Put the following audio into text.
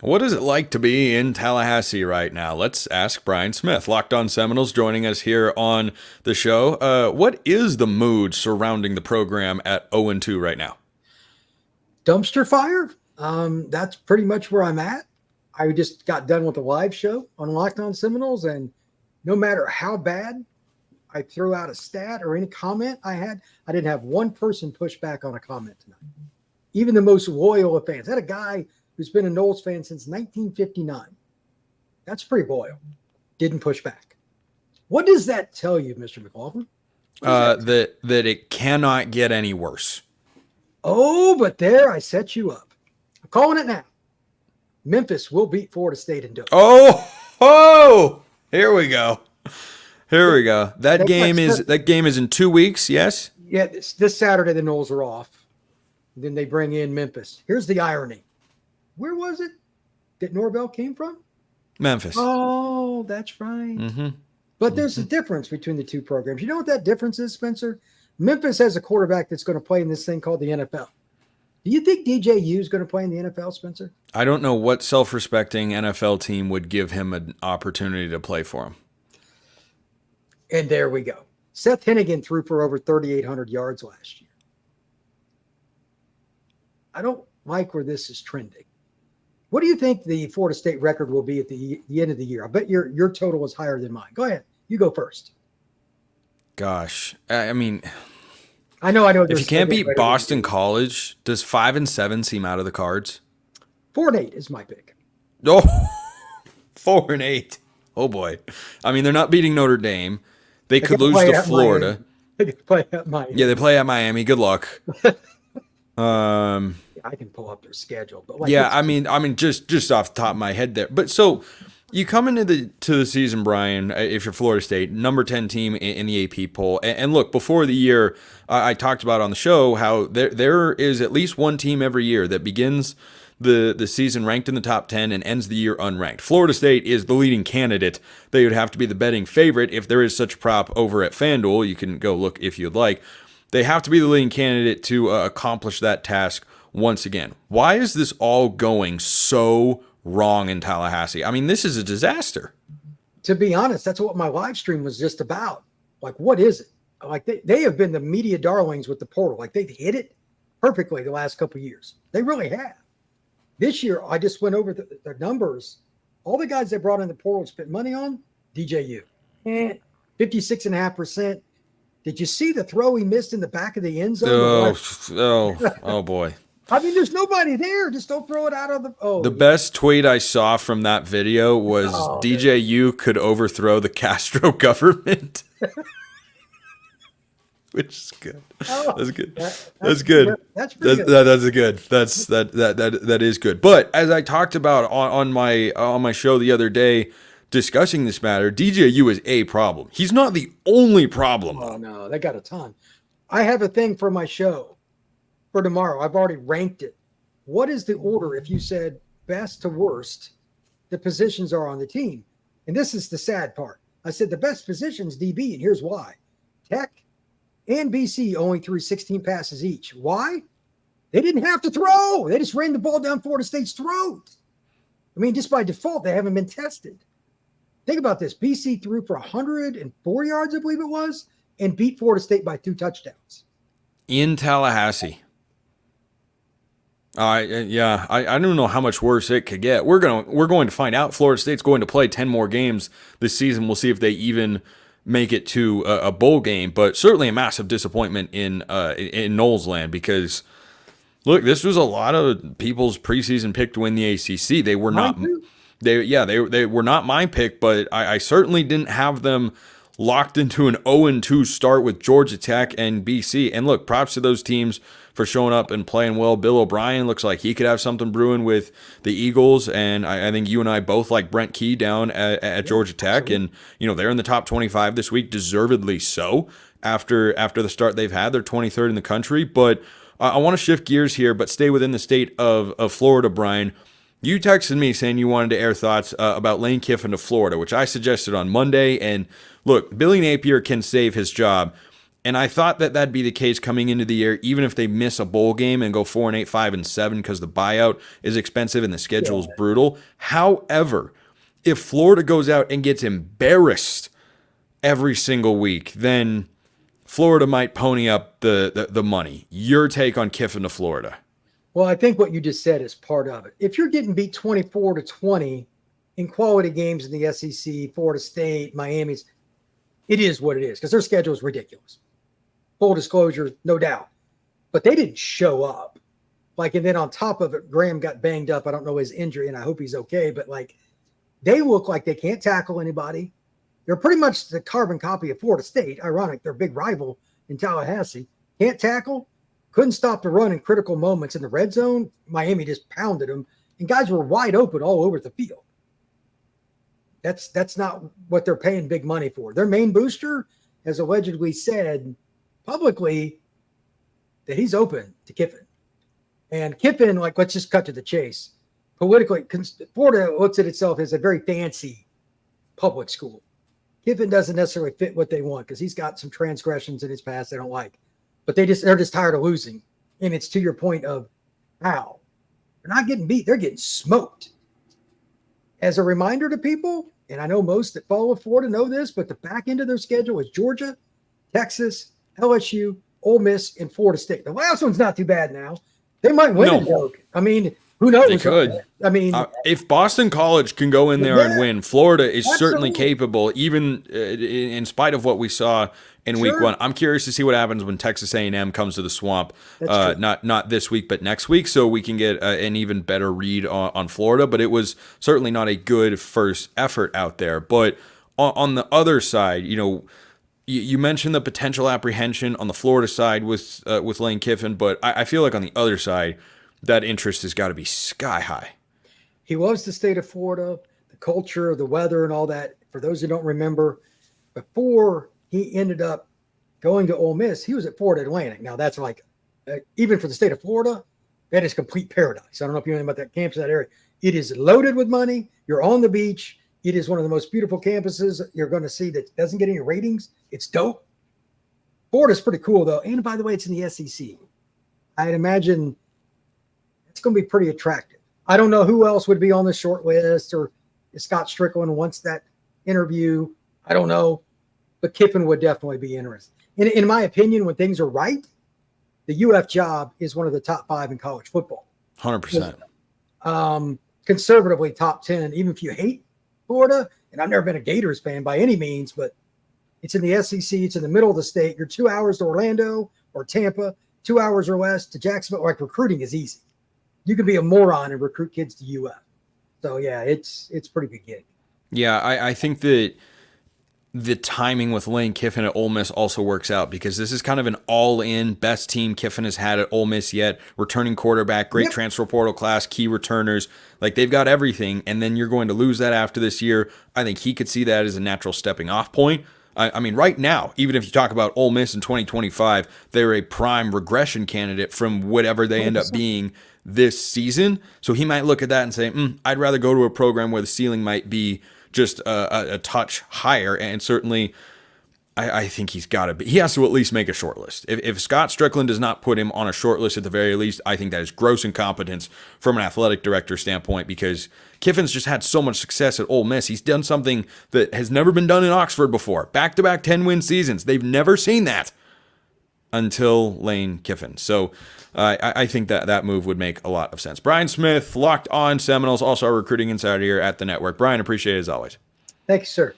What is it like to be in Tallahassee right now? Let's ask Brian Smith, Locked On Seminoles, joining us here on the show. What is the mood surrounding the program at 0-2 right now? Dumpster fire. That's pretty much where I'm at. I just got done with a live show on Locked On Seminoles, and no matter how bad I threw out a stat or any comment I had, I didn't have one person push back on a comment tonight. Even the most loyal of fans. I had a guy who's been a Knowles fan since 1959. That's pretty loyal. Didn't push back. What does that tell you, Mr. McLaughlin? That it cannot get any worse. Oh, but there I set you up. I'm calling it now. Memphis will beat Florida State in Doak. Oh, here we go. Here we go. That game is in 2 weeks, yes? Yeah, this Saturday the Knowles are off. Then they bring in Memphis. Here's the irony. Where was it that Norvell came from? Memphis. Oh, that's right. Mm-hmm. But there's a difference between the two programs. You know what that difference is, Spencer? Memphis has a quarterback that's going to play in this thing called the NFL. Do you think DJU is going to play in the NFL, Spencer? I don't know what self-respecting NFL team would give him an opportunity to play for him. And there we go. Seth Hennigan threw for over 3,800 yards last year. I don't like where this is trending. What do you think the Florida State record will be at the end of the year? I bet your total is higher than mine. Go ahead. You go first. Gosh, I mean, I know. if you can't beat Boston College, does 5-7 seem out of the cards? 4-8 is my pick. Oh, 4-8. Oh boy. I mean, they're not beating Notre Dame. They could lose to Florida. They could play at Miami. Yeah, they play at Miami. Good luck. I can pull up their schedule, but I mean, just off the top of my head there. But so you come into the season, Brian, if you're Florida State, number 10 team in the AP poll, and look, before the year, I talked about on the show how there is at least one team every year that begins the season ranked in the top 10 and ends the year unranked. Florida State is the leading candidate. They would have to be the betting favorite if there is such a prop over at FanDuel. You can go look if you'd like. They have to be the leading candidate to accomplish that task once again. Why is this all going so wrong in Tallahassee? I mean, this is a disaster. To be honest, that's what my live stream was just about. Like, what is it? Like, they have been the media darlings with the portal. Like, they've hit it perfectly the last couple of years. They really have. This year, I just went over the numbers. All the guys they brought in the portal and spent money on, DJU. 56.5%. Did you see the throw he missed in the back of the end zone? Oh boy. I mean, there's nobody there. Just don't throw it out of the. The best tweet I saw from that video was DJU could overthrow the Castro government. Which is good. That's good. That's good. That's pretty good. That's good. That is good. But as I talked about on my show the other day, discussing this matter, DJU is a problem. He's not the only problem. Oh no, they got a ton. I have a thing for my show for tomorrow. I've already ranked it. What is the order if you said best to worst the positions are on the team? And this is the sad part. I said the best positions DB, and here's why. Tech and BC only threw 16 passes each. Why? They didn't have to throw. They just ran the ball down Florida State's throat. I mean, just by default, they haven't been tested. Think about this. BC threw for 104 yards, I believe it was, and beat Florida State by 2 touchdowns. In Tallahassee. I don't know how much worse it could get. We're going to find out. Florida State's going to play 10 more games this season. We'll see if they even make it to a bowl game, but certainly a massive disappointment in Knowles land because look, this was a lot of people's preseason pick to win the ACC. They were not. They were not my pick, but I certainly didn't have them locked into an 0-2 start with Georgia Tech and BC. And look, props to those teams for showing up and playing well. Bill O'Brien looks like he could have something brewing with the Eagles, and I think you and I both like Brent Key down at Georgia Tech, and they're in the top 25 this week, deservedly so. After the start they've had, they're 23rd in the country. But I want to shift gears here, but stay within the state of Florida, Brian. You texted me saying you wanted to air thoughts about Lane Kiffin to Florida, which I suggested on Monday. And look, Billy Napier can save his job And I thought that that'd be the case coming into the year, even if they miss a bowl game and go 4-8, 5-7, because the buyout is expensive and the schedule is brutal. However, if Florida goes out and gets embarrassed every single week, then Florida might pony up the money. Your take on Kiffin to Florida? Well, I think what you just said is part of it. If you're getting beat 24-20 in quality games in the SEC, Florida State, Miami's, it is what it is because their schedule is ridiculous. Full disclosure, no doubt. But they didn't show up. And then on top of it, Graham got banged up. I don't know his injury, and I hope he's okay. But, they look like they can't tackle anybody. They're pretty much the carbon copy of Florida State. Ironic, their big rival in Tallahassee. Can't tackle. Couldn't stop the run in critical moments in the red zone. Miami just pounded them, and guys were wide open all over the field. That's not what they're paying big money for. Their main booster has allegedly said publicly that he's open to Kiffin. And Kiffin, let's just cut to the chase. Politically, Florida looks at itself as a very fancy public school. Kiffin doesn't necessarily fit what they want because he's got some transgressions in his past they don't like. But they're just tired of losing. And it's to your point of how. They're not getting beat. They're getting smoked. As a reminder to people, and I know most that follow Florida know this, but the back end of their schedule is Georgia, Texas, LSU, Ole Miss, and Florida State. The last one's not too bad now. They might win it, though. I mean, who knows? They could. I mean, if Boston College can go in there and win, Florida is certainly capable, even in spite of what we saw in week one. I'm curious to see what happens when Texas A&M comes to the Swamp. Not this week, but next week, so we can get an even better read on Florida. But it was certainly not a good first effort out there. But on the other side, you mentioned the potential apprehension on the Florida side with Lane Kiffin, but I feel like on the other side, that interest has got to be sky high. He loves the state of Florida, the culture, the weather, and all that. For those who don't remember, before he ended up going to Ole Miss, he was at Florida Atlantic. Now, that's even for the state of Florida, that is complete paradise. I don't know if you know anything about that campus, that area. It is loaded with money. You're on the beach. It is one of the most beautiful campuses you're going to see that doesn't get any ratings. It's dope. Florida's pretty cool, though. And by the way, it's in the SEC. I'd imagine it's going to be pretty attractive. I don't know who else would be on the short list, or if Scott Strickland wants that interview. I don't know. But Kiffin would definitely be interested. In my opinion, when things are right, the UF job is one of the top 5 in college football. 100%. Conservatively top 10, even if you hate Florida, and I've never been a Gators fan by any means, but it's in the SEC. It's in the middle of the state. You're 2 hours to Orlando or Tampa, 2 hours or less to Jacksonville. Recruiting is easy. You can be a moron and recruit kids to UF. So, yeah, it's pretty good gig. Yeah, I think that the timing with Lane Kiffin at Ole Miss also works out because this is kind of an all-in best team Kiffin has had at Ole Miss yet. Returning quarterback, great transfer portal class, key returners. They've got everything, and then you're going to lose that after this year. I think he could see that as a natural stepping off point. I mean, right now, even if you talk about Ole Miss in 2025, they're a prime regression candidate from whatever they end up being this season. So he might look at that and say, I'd rather go to a program where the ceiling might be just a touch higher. And certainly, I think he has to at least make a short list. If Scott Strickland does not put him on a short list at the very least, I think that is gross incompetence from an athletic director standpoint because Kiffin's just had so much success at Ole Miss. He's done something that has never been done in Oxford before. Back-to-back 10-win seasons. They've never seen that until Lane Kiffin. So I think that move would make a lot of sense. Brian Smith, Locked On Seminoles, also our recruiting insider here at the network. Brian, appreciate it as always. Thank you, sir.